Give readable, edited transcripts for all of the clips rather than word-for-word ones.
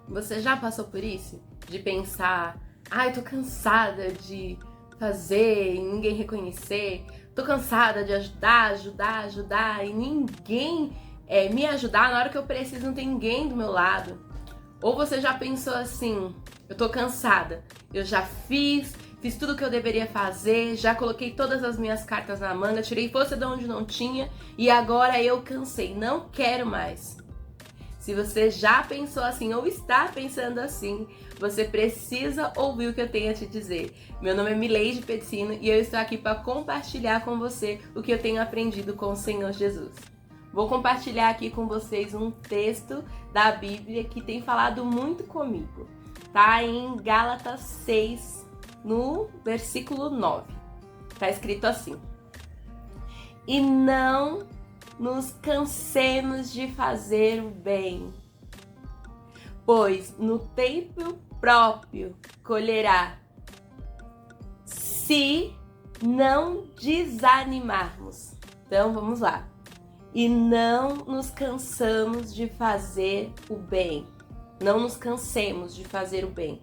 Você já passou por isso? De pensar, ai, tô cansada de fazer e ninguém reconhecer, tô cansada de ajudar e ninguém me ajudar, na hora que eu preciso não tem ninguém do meu lado. Ou você já pensou assim, eu tô cansada, eu já fiz tudo o que eu deveria fazer, já coloquei todas as minhas cartas na manga, tirei força de onde não tinha e agora eu cansei, não quero mais. Se você já pensou assim ou está pensando assim, você precisa ouvir o que eu tenho a te dizer. Meu nome é Mileide Petzino e eu estou aqui para compartilhar com você o que eu tenho aprendido com o Senhor Jesus. Vou compartilhar aqui com vocês um texto da Bíblia que tem falado muito comigo. Tá em Gálatas 6, no versículo 9. Tá escrito assim: E não nos cansemos de fazer o bem, pois no tempo próprio colherá, se não desanimarmos. Então vamos lá. E não nos cansamos de fazer o bem. Não nos cansemos de fazer o bem,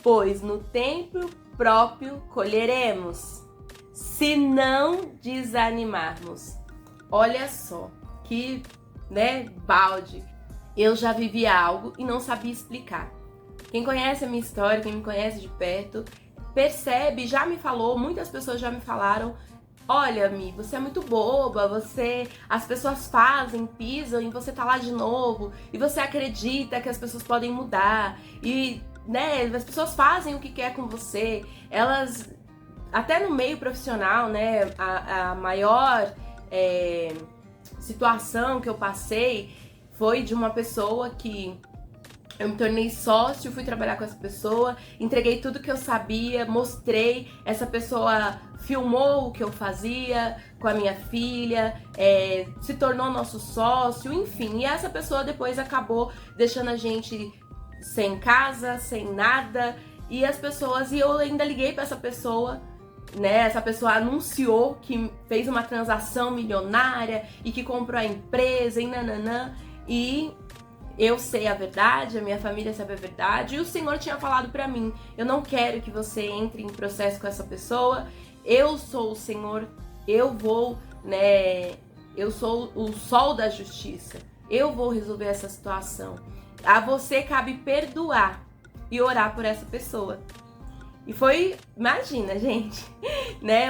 pois no tempo próprio colheremos, se não desanimarmos. Olha só, que, balde. Eu já vivi algo e não sabia explicar. Quem conhece a minha história, quem me conhece de perto, percebe, já me falou, muitas pessoas já me falaram: olha, Mi, você é muito boba, as pessoas fazem, pisam e você tá lá de novo, e você acredita que as pessoas podem mudar, e, as pessoas fazem o que quer com você, elas, até no meio profissional, a maior situação que eu passei foi de uma pessoa que eu me tornei sócio, fui trabalhar com essa pessoa, entreguei tudo que eu sabia, mostrei, essa pessoa filmou o que eu fazia com a minha filha, se tornou nosso sócio, enfim. E essa pessoa depois acabou deixando a gente sem casa, sem nada, e eu ainda liguei para essa pessoa, essa pessoa anunciou que fez uma transação milionária e que comprou a empresa e nananã, e eu sei a verdade, a minha família sabe a verdade, e o Senhor tinha falado pra mim: eu não quero que você entre em processo com essa pessoa, eu sou o Senhor, eu sou o sol da justiça, eu vou resolver essa situação. A você cabe perdoar e orar por essa pessoa. E foi, imagina, gente,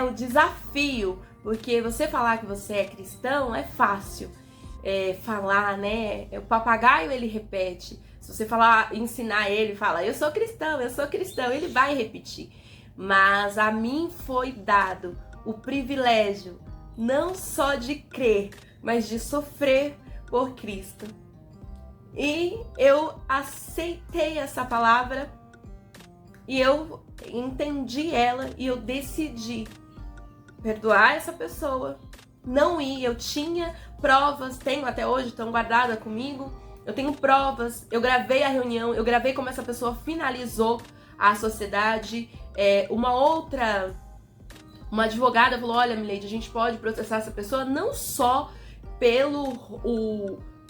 o desafio, porque você falar que você é cristão é fácil. Falar, o papagaio ele repete. Se você falar, ensinar ele, fala: eu sou cristão, ele vai repetir. Mas a mim foi dado o privilégio não só de crer, mas de sofrer por Cristo. E eu aceitei essa palavra e eu entendi ela e eu decidi perdoar essa pessoa, não ir. Eu tinha provas, tenho até hoje, estão guardadas comigo. Eu tenho provas, eu gravei a reunião, eu gravei como essa pessoa finalizou a sociedade. Uma advogada falou: olha, Mileide, a gente pode processar essa pessoa não só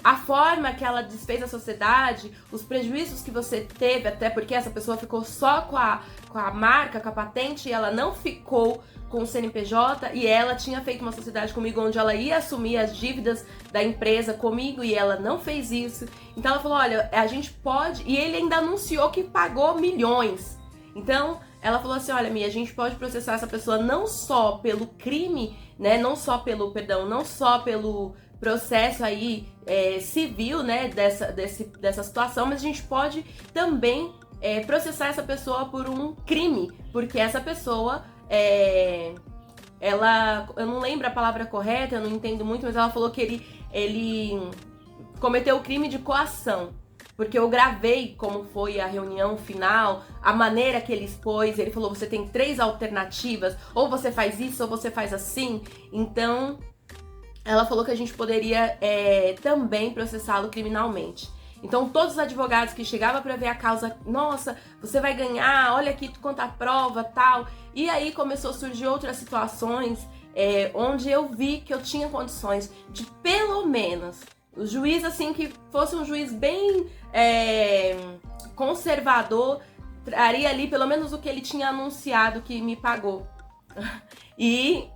a forma que ela desfez a sociedade, os prejuízos que você teve, até porque essa pessoa ficou só com a marca, com a patente, e ela não ficou com o CNPJ, e ela tinha feito uma sociedade comigo onde ela ia assumir as dívidas da empresa comigo, e ela não fez isso. Então ela falou: olha, a gente pode, e ele ainda anunciou que pagou milhões. Então ela falou assim: olha, Mia, a gente pode processar essa pessoa não só pelo crime, não só pelo processo aí civil, dessa situação, mas a gente pode também processar essa pessoa por um crime, porque essa pessoa eu não lembro a palavra correta, eu não entendo muito, mas ela falou que ele cometeu o crime de coação, porque eu gravei como foi a reunião final, a maneira que ele expôs. Ele falou: você tem 3 alternativas, ou você faz isso, ou você faz assim. Então ela falou que a gente poderia também processá-lo criminalmente. Então todos os advogados que chegavam para ver a causa: nossa, você vai ganhar, olha aqui quanta prova, tal. E aí começou a surgir outras situações onde eu vi que eu tinha condições de, pelo menos, o juiz, assim, que fosse um juiz bem conservador traria ali pelo menos o que ele tinha anunciado que me pagou. E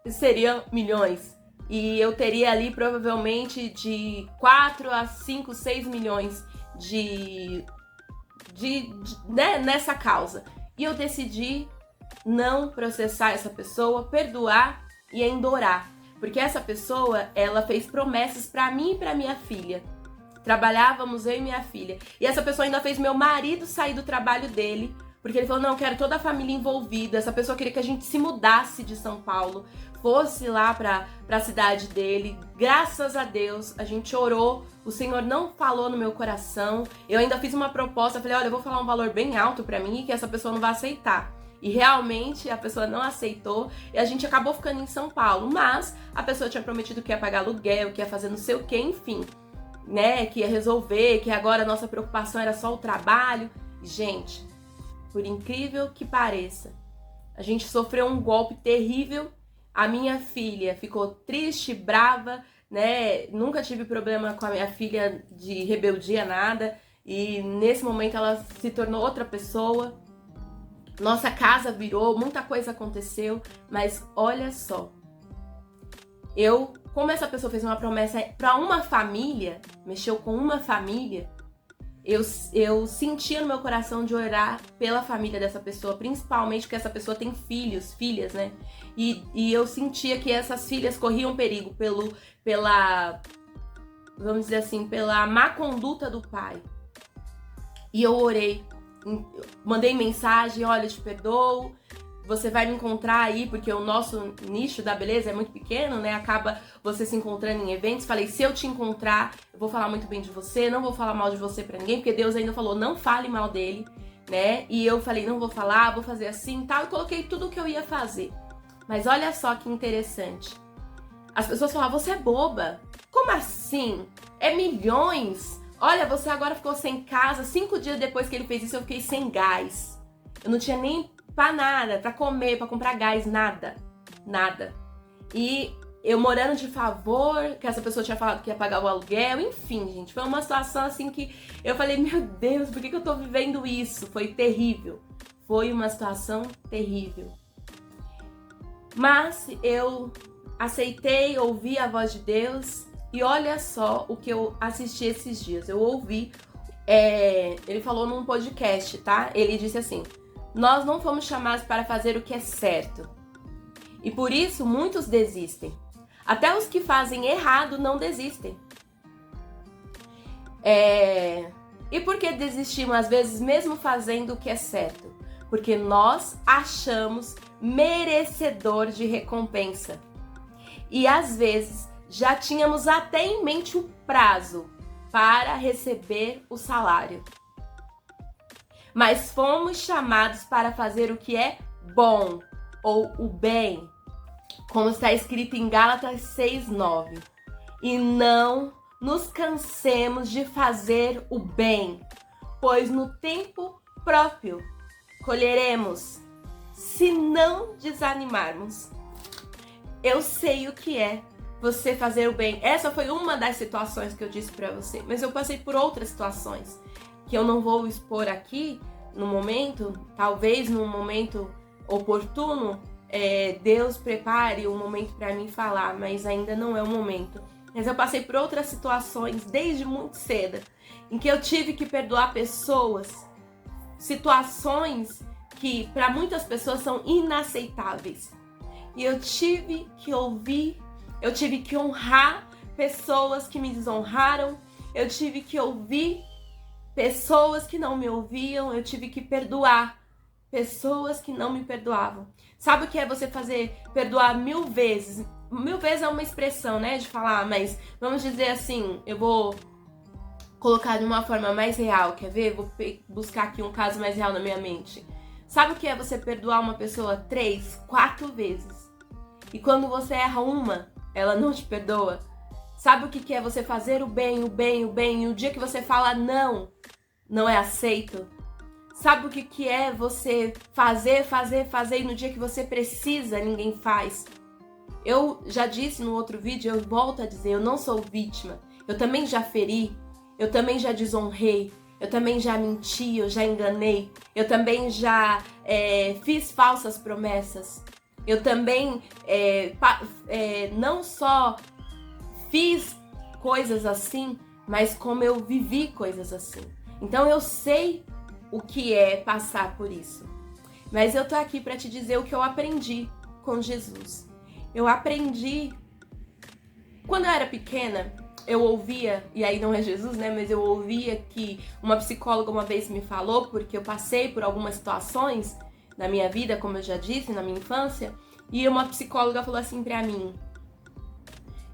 seria milhões. E eu teria ali provavelmente de 4 a 5, 6 milhões né, nessa causa. E eu decidi não processar essa pessoa, perdoar e endorar. Porque essa pessoa, ela fez promessas pra mim e pra minha filha. Trabalhávamos eu e minha filha. E essa pessoa ainda fez meu marido sair do trabalho dele, porque ele falou, não, eu quero toda a família envolvida. Essa pessoa queria que a gente se mudasse de São Paulo, fosse lá pra cidade dele. Graças a Deus, a gente orou, o Senhor não falou no meu coração. Eu ainda fiz uma proposta, falei, olha, eu vou falar um valor bem alto pra mim e que essa pessoa não vai aceitar. E realmente a pessoa não aceitou e a gente acabou ficando em São Paulo. Mas a pessoa tinha prometido que ia pagar aluguel, que ia fazer não sei o que, enfim, né? Que ia resolver, que agora a nossa preocupação era só o trabalho. Gente, por incrível que pareça, a gente sofreu um golpe terrível. A minha filha ficou triste, brava, né? Nunca tive problema com a minha filha de rebeldia, nada. E nesse momento ela se tornou outra pessoa. Nossa casa virou, muita coisa aconteceu, mas olha só. Como essa pessoa fez uma promessa para uma família, mexeu com uma família, eu sentia no meu coração de orar pela família dessa pessoa, principalmente porque essa pessoa tem filhas, né? E eu sentia que essas filhas corriam perigo vamos dizer assim, pela má conduta do pai. E eu orei, mandei mensagem, olha, eu te perdoo, você vai me encontrar aí, porque o nosso nicho da beleza é muito pequeno, né? Acaba você se encontrando em eventos. Falei, se eu te encontrar, eu vou falar muito bem de você, não vou falar mal de você pra ninguém, porque Deus ainda falou, não fale mal dele, né? E eu falei, não vou falar, vou fazer assim e tal, e coloquei tudo o que eu ia fazer. Mas olha só que interessante. As pessoas falavam, você é boba. Como assim? É milhões? Olha, você agora ficou sem casa. 5 dias depois que ele fez isso, eu fiquei sem gás. Eu não tinha nem pra nada, pra comer, pra comprar gás, nada. Nada. E eu morando de favor, que essa pessoa tinha falado que ia pagar o aluguel, enfim, gente. Foi uma situação assim que eu falei, meu Deus, por que eu tô vivendo isso? Foi terrível. Foi uma situação terrível. Mas eu aceitei, ouvi a voz de Deus e olha só o que eu assisti esses dias. Eu ouvi, ele falou num podcast, tá? Ele disse assim, nós não fomos chamados para fazer o que é certo. E por isso muitos desistem. Até os que fazem errado não desistem. E por que desistimos às vezes mesmo fazendo o que é certo? Porque nós achamos merecedor de recompensa. E às vezes já tínhamos até em mente o prazo para receber o salário. Mas fomos chamados para fazer o que é bom ou o bem, como está escrito em Gálatas 6:9. E não nos cansemos de fazer o bem, pois no tempo próprio colheremos, se não desanimarmos. Eu sei o que é você fazer o bem. Essa foi uma das situações que eu disse pra você, mas eu passei por outras situações que eu não vou expor aqui no momento. Talvez num momento oportuno, Deus prepare um momento pra mim falar, mas ainda não é o momento. Mas eu passei por outras situações desde muito cedo, em que eu tive que perdoar pessoas, situações que para muitas pessoas são inaceitáveis. E eu tive que ouvir, eu tive que honrar pessoas que me desonraram, eu tive que ouvir pessoas que não me ouviam, eu tive que perdoar pessoas que não me perdoavam. Sabe o que é você perdoar 1000 vezes? 1000 vezes é uma expressão, né, de falar, mas vamos dizer assim, eu vou colocar de uma forma mais real, quer ver? Vou buscar aqui um caso mais real na minha mente. Sabe o que é você perdoar uma pessoa 3, 4 vezes? E quando você erra uma, ela não te perdoa? Sabe o que é você fazer o bem, o bem, o bem, e o dia que você fala não, não é aceito? Sabe o que é você fazer, e no dia que você precisa, ninguém faz? Eu já disse no outro vídeo, eu volto a dizer, eu não sou vítima. Eu também já feri, eu também já desonrei, eu também já menti, eu já enganei, eu também já fiz falsas promessas, eu também não só fiz coisas assim, mas como eu vivi coisas assim. Então eu sei o que é passar por isso. Mas eu tô aqui para te dizer o que eu aprendi com Jesus. Eu aprendi quando eu era pequena. Eu ouvia, e aí não é Jesus, né? Mas eu ouvia que uma psicóloga uma vez me falou, porque eu passei por algumas situações na minha vida, como eu já disse, na minha infância, e uma psicóloga falou assim pra mim,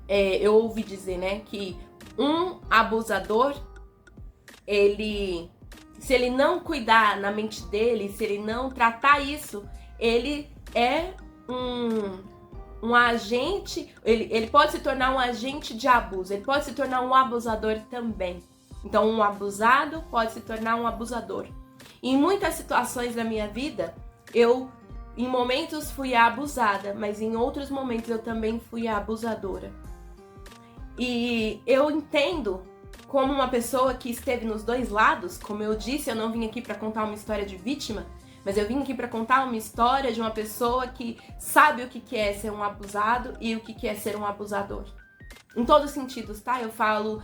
eu ouvi dizer, né, que um abusador, se ele não cuidar na mente dele, se ele não tratar isso, ele é um agente, ele pode se tornar um agente de abuso, ele pode se tornar um abusador também. Então, um abusado pode se tornar um abusador. E em muitas situações da minha vida, em momentos fui a abusada, mas em outros momentos eu também fui a abusadora. E eu entendo como uma pessoa que esteve nos dois lados, como eu disse, eu não vim aqui para contar uma história de vítima, mas eu vim aqui para contar uma história de uma pessoa que sabe o que é ser um abusado e o que é ser um abusador. Em todos os sentidos, tá? Eu falo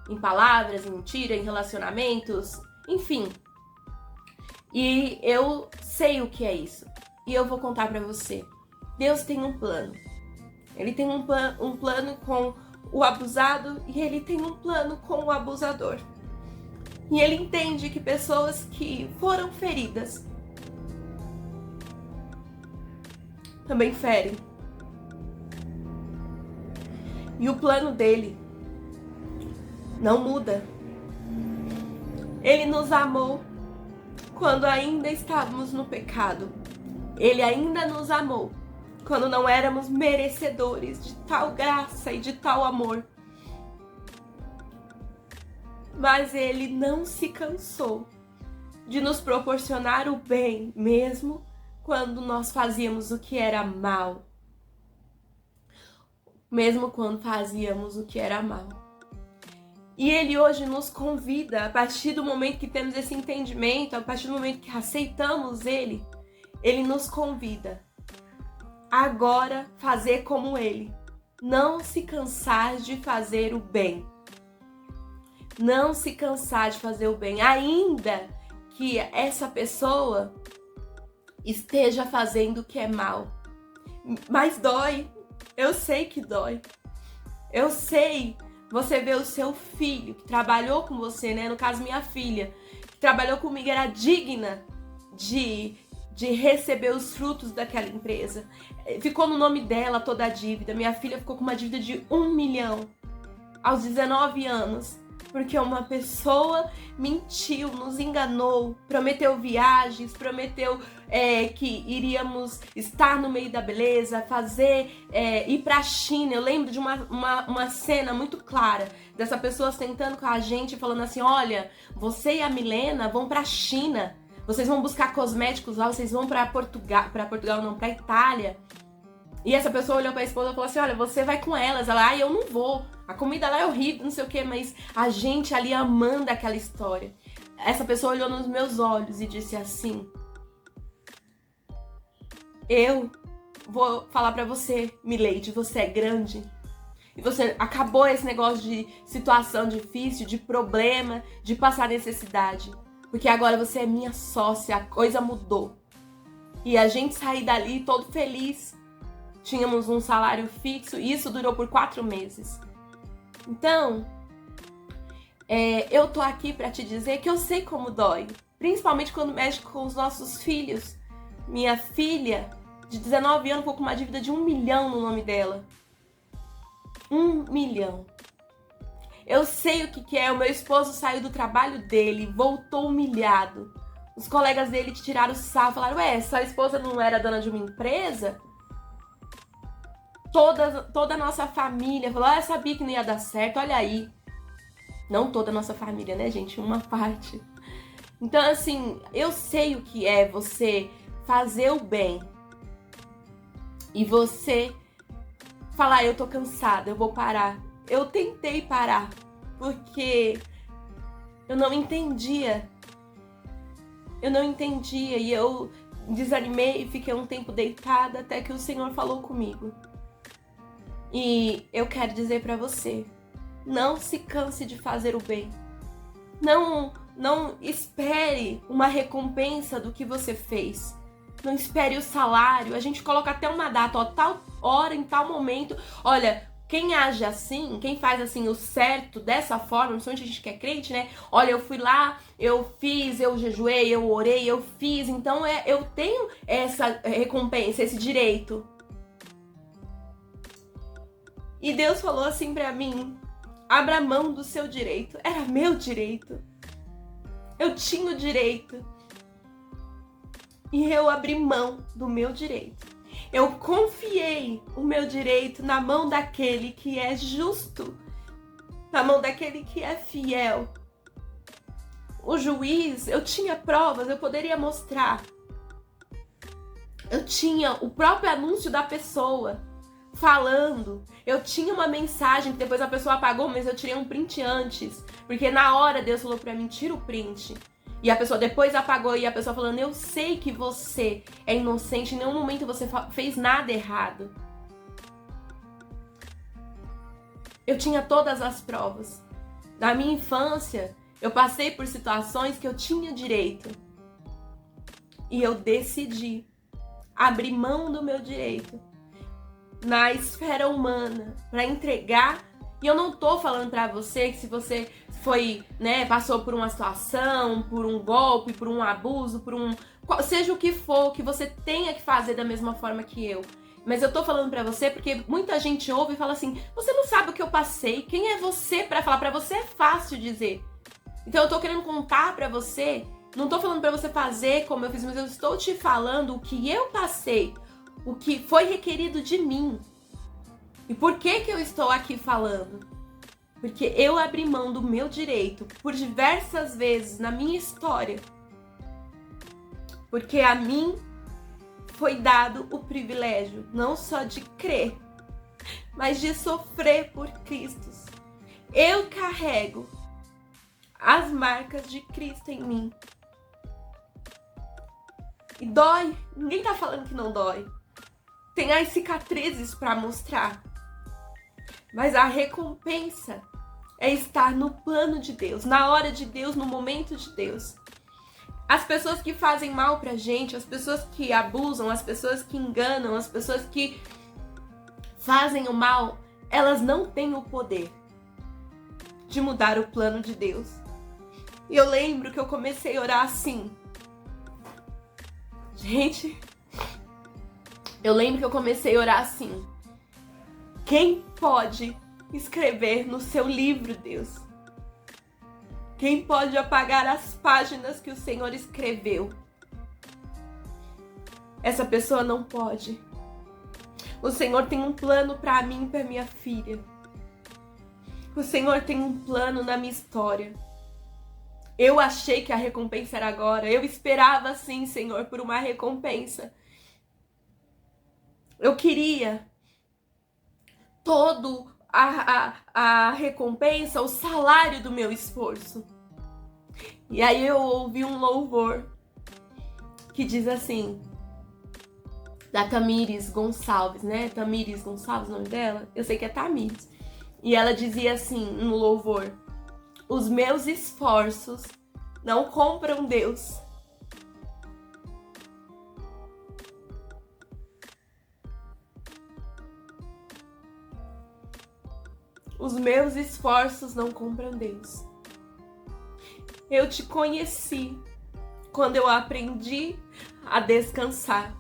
em palavras, em mentira, em relacionamentos, enfim. E eu sei o que é isso. E eu vou contar para você. Deus tem um plano. Ele tem um plano com o abusado e ele tem um plano com o abusador. E ele entende que pessoas que foram feridas também ferem. E o plano dele não muda. Ele nos amou quando ainda estávamos no pecado. Ele ainda nos amou quando não éramos merecedores de tal graça e de tal amor. Mas ele não se cansou de nos proporcionar o bem, mesmo quando nós fazíamos o que era mal. Mesmo quando fazíamos o que era mal. E ele hoje nos convida, a partir do momento que temos esse entendimento, a partir do momento que aceitamos ele nos convida a agora fazer como ele. Não se cansar de fazer o bem. Não se cansar de fazer o bem, ainda que essa pessoa esteja fazendo o que é mal. Mas dói, eu sei que dói. Eu sei, você vê o seu filho que trabalhou com você, né? No caso, minha filha, que trabalhou comigo, era digna de receber os frutos daquela empresa. Ficou no nome dela toda a dívida. Minha filha ficou com uma dívida de 1 milhão aos 19 anos. Porque uma pessoa mentiu, nos enganou, prometeu viagens, prometeu que iríamos estar no meio da beleza, ir pra China. Eu lembro de uma cena muito clara dessa pessoa sentando com a gente, falando assim, olha, você e a Milena vão pra China, vocês vão buscar cosméticos lá, vocês vão pra Portugal não, pra Itália. E essa pessoa olhou pra esposa e falou assim, olha, você vai com elas. Ela, eu não vou. A comida lá é horrível, não sei o que, mas a gente ali amando aquela história. Essa pessoa olhou nos meus olhos e disse assim, eu vou falar pra você, Mileide, você é grande. E você acabou esse negócio de situação difícil, de problema, de passar necessidade. Porque agora você é minha sócia, a coisa mudou. E a gente sair dali todo feliz. Tínhamos um salário fixo e isso durou por 4 meses. Então, eu tô aqui pra te dizer que eu sei como dói. Principalmente quando mexe com os nossos filhos. Minha filha, de 19 anos, ficou com uma dívida de 1 milhão no nome dela. 1 milhão. Eu sei o que é. O meu esposo saiu do trabalho dele, voltou humilhado. Os colegas dele tiraram o sarro, falaram, sua esposa não era dona de uma empresa? Toda a nossa família falou, eu sabia que não ia dar certo, olha aí. Não toda a nossa família, né, gente? Uma parte. Então, assim, eu sei o que é você fazer o bem e você falar, eu tô cansada, eu vou parar. Eu tentei parar, porque Eu não entendia. E eu desanimei e fiquei um tempo deitada até que o Senhor falou comigo. E eu quero dizer pra você, não se canse de fazer o bem. Não espere uma recompensa do que você fez. Não espere o salário. A gente coloca até uma data, ó, tal hora, em tal momento. Olha, quem age assim, quem faz assim o certo dessa forma, principalmente a gente que é crente, né? Olha, eu fui lá, eu fiz, eu jejuei, eu orei, eu fiz. Então eu tenho essa recompensa, esse direito. E Deus falou assim pra mim, abra mão do seu direito. Era meu direito. Eu tinha o direito. E eu abri mão do meu direito. Eu confiei o meu direito na mão daquele que é justo, na mão daquele que é fiel. O juiz, eu tinha provas, eu poderia mostrar. Eu tinha o próprio anúncio da pessoa falando. Eu tinha uma mensagem que depois a pessoa apagou, mas eu tirei um print antes. Porque na hora Deus falou pra mim, tira o print. E a pessoa depois apagou e a pessoa falando, eu sei que você é inocente, em nenhum momento você fez nada errado. Eu tinha todas as provas. Na minha infância, eu passei por situações que eu tinha direito. E eu decidi abrir mão do meu direito na esfera humana para entregar. E eu não tô falando pra você que se você foi, né, passou por uma situação, por um golpe, por um abuso, seja o que for, que você tenha que fazer da mesma forma que eu. Mas eu tô falando pra você porque muita gente ouve e fala assim, você não sabe o que eu passei, quem é você pra falar? Pra você é fácil dizer. Então eu tô querendo contar pra você, não tô falando pra você fazer como eu fiz, mas eu estou te falando o que eu passei, o que foi requerido de mim. E por que eu estou aqui falando? Porque eu abri mão do meu direito por diversas vezes na minha história. Porque a mim foi dado o privilégio não só de crer, mas de sofrer por Cristo. Eu carrego as marcas de Cristo em mim. E dói. Ninguém tá falando que não dói. Tem as cicatrizes para mostrar. Mas a recompensa é estar no plano de Deus, na hora de Deus, no momento de Deus. As pessoas que fazem mal pra gente, as pessoas que abusam, as pessoas que enganam, as pessoas que fazem o mal, elas não têm o poder de mudar o plano de Deus. E eu lembro que eu comecei a orar assim. Gente, eu lembro que eu comecei a orar assim. Quem pode escrever no seu livro, Deus? Quem pode apagar as páginas que o Senhor escreveu? Essa pessoa não pode. O Senhor tem um plano para mim e para minha filha. O Senhor tem um plano na minha história. Eu achei que a recompensa era agora. Eu esperava sim, Senhor, por uma recompensa. Eu queria todo a recompensa, o salário do meu esforço. E aí eu ouvi um louvor que diz assim, da Tamires Gonçalves, né? Tamires Gonçalves, o nome dela? Eu sei que é Tamires. E ela dizia assim no louvor, os meus esforços não compram Deus. Os meus esforços não compram Deus. Eu te conheci quando eu aprendi a descansar.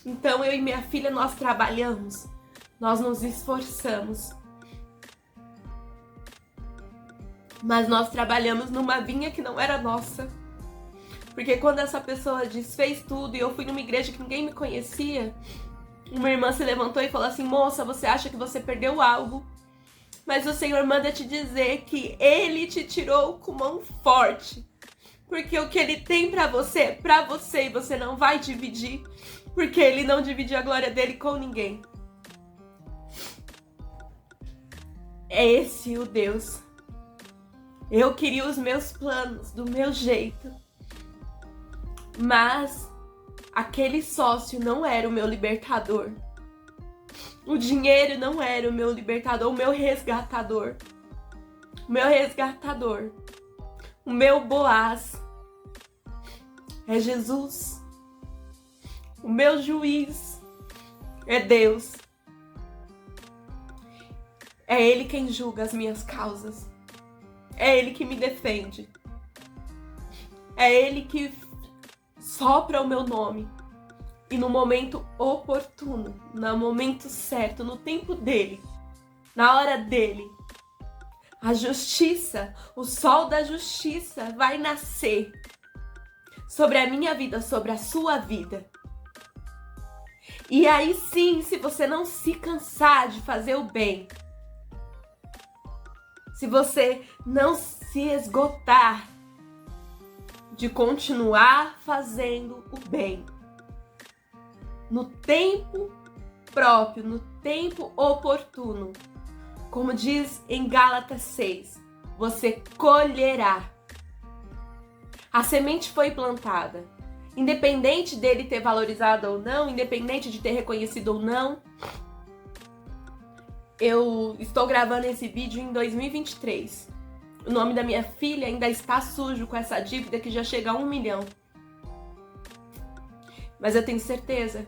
Então eu e minha filha, nós trabalhamos, nós nos esforçamos. Mas nós trabalhamos numa vinha que não era nossa. Porque quando essa pessoa desfez tudo e eu fui numa igreja que ninguém me conhecia, uma irmã se levantou e falou assim, moça, você acha que você perdeu algo? Mas o Senhor manda te dizer que Ele te tirou com mão forte. Porque o que Ele tem pra você é pra você e você não vai dividir. Porque Ele não dividiu a glória dele com ninguém. É esse o Deus Eu queria os meus planos do meu jeito. Mas aquele sócio não era o meu libertador. O dinheiro não era o meu libertador, o meu resgatador. O meu resgatador, o meu Boaz é Jesus. O meu juiz é Deus. É Ele quem julga as minhas causas. É Ele que me defende. É Ele que sopra o meu nome. E no momento oportuno, no momento certo, no tempo dele, na hora dele, a justiça, o sol da justiça vai nascer sobre a minha vida, sobre a sua vida. E aí sim, se você não se cansar de fazer o bem, se você não se esgotar de continuar fazendo o bem, no tempo próprio, no tempo oportuno, como diz em Gálatas 6, você colherá. A semente foi plantada. Independente dele ter valorizado ou não, independente de ter reconhecido ou não. Eu estou gravando esse vídeo em 2023. O nome da minha filha ainda está sujo com essa dívida que já chega a 1 milhão. Mas eu tenho certeza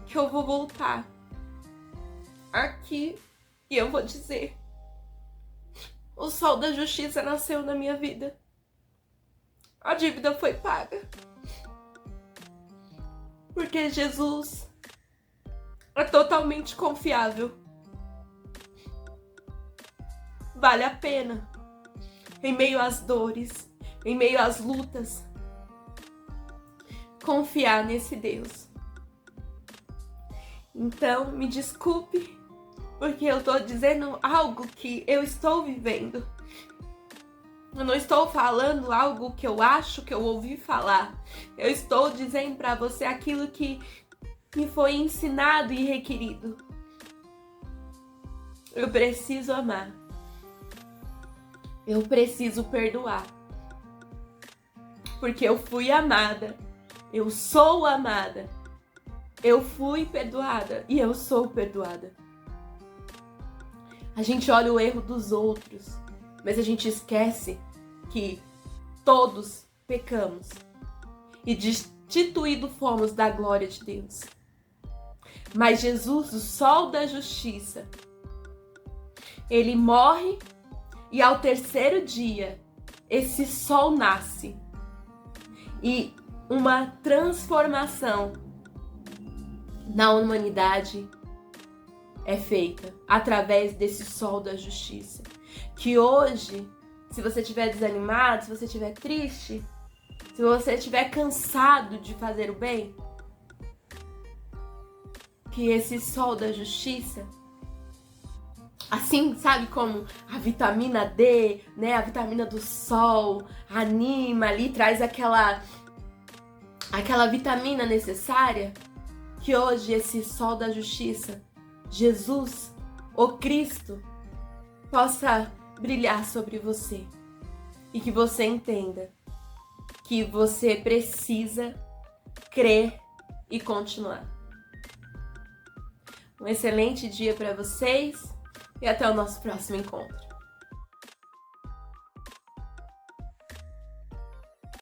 que eu vou voltar aqui e eu vou dizer: o sol da justiça nasceu na minha vida. A dívida foi paga. Porque Jesus é totalmente confiável. Vale a pena, em meio às dores, em meio às lutas, confiar nesse Deus. Então, me desculpe, porque eu tô dizendo algo que eu estou vivendo. Eu não estou falando algo que eu acho que eu ouvi falar. Eu estou dizendo para você aquilo que me foi ensinado e requerido. Eu preciso amar. Eu preciso perdoar. Porque eu fui amada. Eu sou amada. Eu fui perdoada e eu sou perdoada. A gente olha o erro dos outros, mas a gente esquece que todos pecamos e destituídos fomos da glória de Deus. Mas Jesus, o sol da justiça, ele morre e ao terceiro dia esse sol nasce e uma transformação na humanidade é feita através desse sol da justiça. Que hoje, se você estiver desanimado, se você estiver triste, se você estiver cansado de fazer o bem, que esse sol da justiça, assim, sabe como a vitamina D, né, a vitamina do sol, anima ali, traz aquela vitamina necessária, que hoje esse sol da justiça, Jesus, o Cristo, possa brilhar sobre você e que você entenda que você precisa crer e continuar. Um excelente dia para vocês e até o nosso próximo encontro.